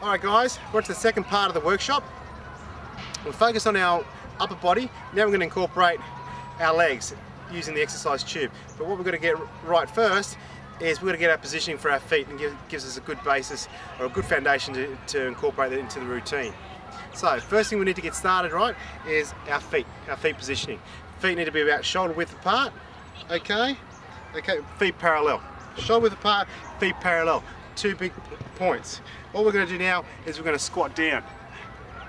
Alright guys, we're to the second part of the workshop. We'll focus on our upper body. Now we're going to incorporate our legs using the exercise tube. But what we're going to get right first is we're going to get our positioning for our feet, and gives us a good basis or a good foundation to incorporate that into the routine. So first thing we need to get started right is our feet positioning. Feet need to be about shoulder width apart, okay, feet parallel. Shoulder width apart, feet parallel. Two big points. What we're going to do now is we're going to squat down.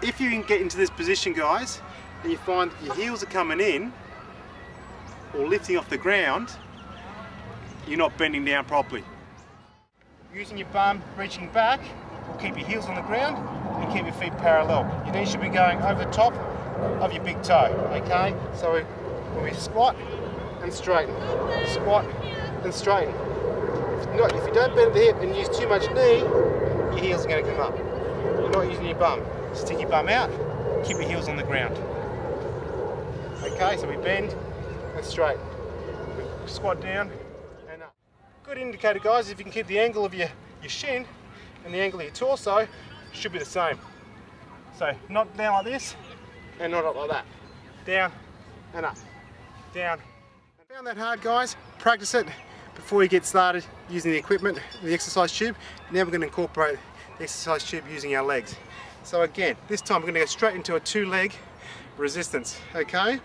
If you can get into this position guys, and you find that your heels are coming in or lifting off the ground, you're not bending down properly. Using your bum, reaching back, will keep your heels on the ground and keep your feet parallel. Your knees should be going over the top of your big toe, okay? So when we squat and straighten, squat and straighten. If you don't bend at the hip and use too much knee, your heels are going to come up. You're not using your bum. Stick your bum out, keep your heels on the ground. Okay, so we bend and straighten. We squat down and up. Good indicator guys, if you can keep the angle of your shin and the angle of your torso, should be the same. So not down like this and not up like that. Down and up. Down. Found that hard guys? Practice it before you get started using the equipment, the exercise tube. Now we're going to incorporate the exercise tube using our legs. So again, this time we're going to go straight into a 2-leg resistance, okay?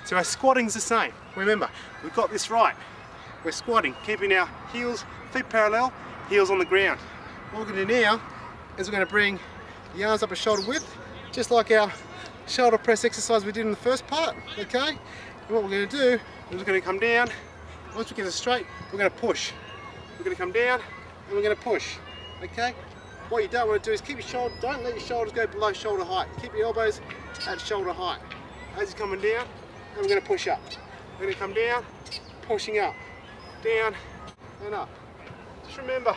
So our squatting's the same. Remember, we've got this right. We're squatting, keeping our heels, feet parallel, heels on the ground. What we're going to do now is we're going to bring the arms up a shoulder width, just like our shoulder press exercise we did in the first part, okay? And what we're going to do is we're going to come down. Once we get it straight, we're going to push. We're going to come down and we're going to push, okay? What you don't want to do is keep your shoulder, don't let your shoulders go below shoulder height. Keep your elbows at shoulder height. As you're coming down, and we're going to push up. We're going to come down, pushing up, down and up. Just remember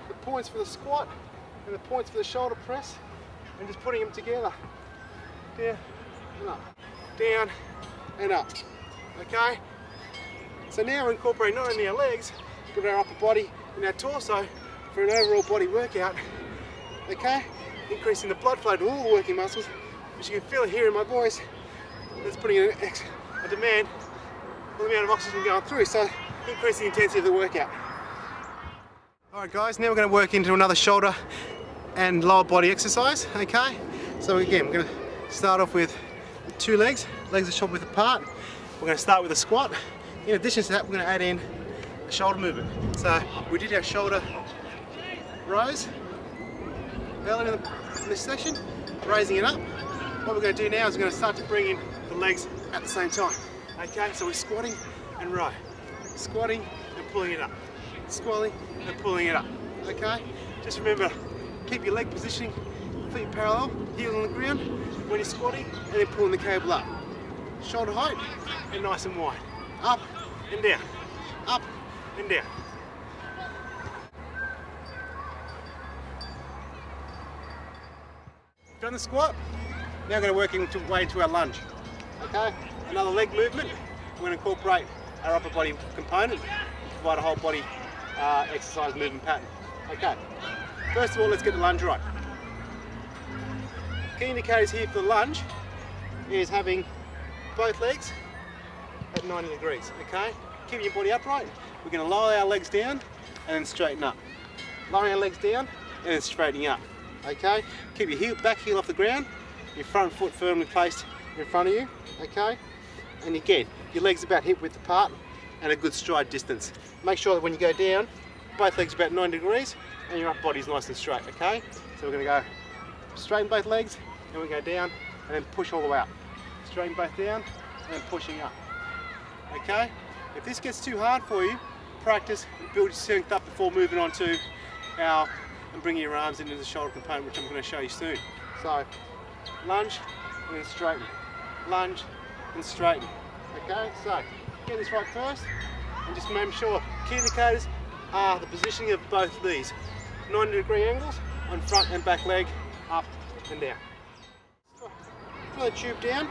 the points for the squat and the points for the shoulder press, and just putting them together. Down and up, down and up, okay? So now we're incorporating not only our legs, but our upper body and our torso for an overall body workout, okay? Increasing the blood flow to all the working muscles, which you can feel it here in my voice. That's putting a demand on the amount of oxygen going through, so increase the intensity of the workout. Alright guys, now we're going to work into another shoulder and lower body exercise, okay? So again, we're going to start off with 2 legs, legs are shoulder width apart. We're going to start with a squat. In addition to that, we're going to add in a shoulder movement. So we did our shoulder rows earlier in this session, raising it up. What we're going to do now is we're going to start to bring in the legs at the same time. Okay, so we're squatting and row, squatting and pulling it up, squatting and pulling it up. Okay, just remember, keep your leg positioning, feet parallel, heels on the ground when you're squatting, and then pulling the cable up. Shoulder height and nice and wide. Up and down, up and down. Done the squat. Now we're going to work our way into our lunge. Okay, another leg movement. We're going to incorporate our upper body component and provide a whole body exercise movement pattern. Okay, first of all, let's get the lunge right. Key indicators here for the lunge is having both legs at 90 degrees. Okay, keeping your body upright. We're going to lower our legs down and then straighten up. Lowering our legs down and then straightening up. Okay, keep your back heel off the ground, your front foot firmly placed in front of you, okay? And again, your legs about hip width apart and a good stride distance. Make sure that when you go down, both legs are about 90 degrees and your upper body's nice and straight, okay? So we're going to go straighten both legs, and we go down and then push all the way up. Straighten both down and then pushing up, okay? If this gets too hard for you, practice, build your strength up before moving on to our and bringing your arms into the shoulder component, which I'm going to show you soon. So, lunge and then straighten, lunge and straighten. Okay, so get this right first, and just make sure key indicators are the positioning of both these 90-degree angles on front and back leg, up and down. Pull the tube down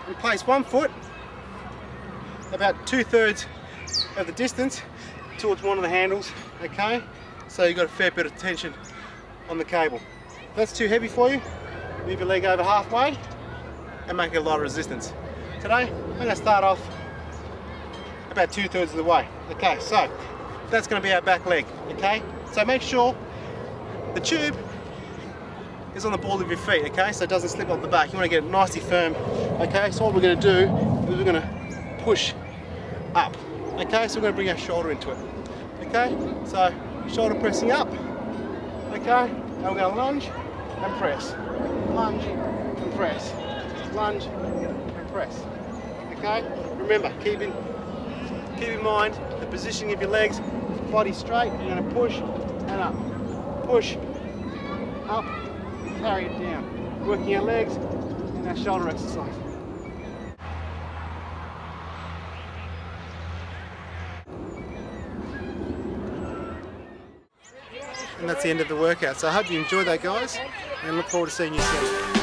and place one foot about 2/3 of the distance towards one of the handles, okay? So you've got a fair bit of tension on the cable. If that's too heavy for you, move your leg over halfway and make a lot of resistance. Today, I'm going to start off about 2/3 of the way. Okay, so that's going to be our back leg, okay? So make sure the tube is on the ball of your feet, okay? So it doesn't slip off the back. You want to get it nicely firm, okay? So what we're going to do is we're going to push up, okay? So we're going to bring our shoulder into it, okay? So shoulder pressing up, okay? And we're going to lunge and press, lunge and press, lunge and press, okay? Remember, keep in mind the positioning of your legs, body straight. You're going to push and up, push, up, carry it down. Working our legs and our shoulder exercise. And that's the end of the workout. So I hope you enjoyed that, guys, and look forward to seeing you soon.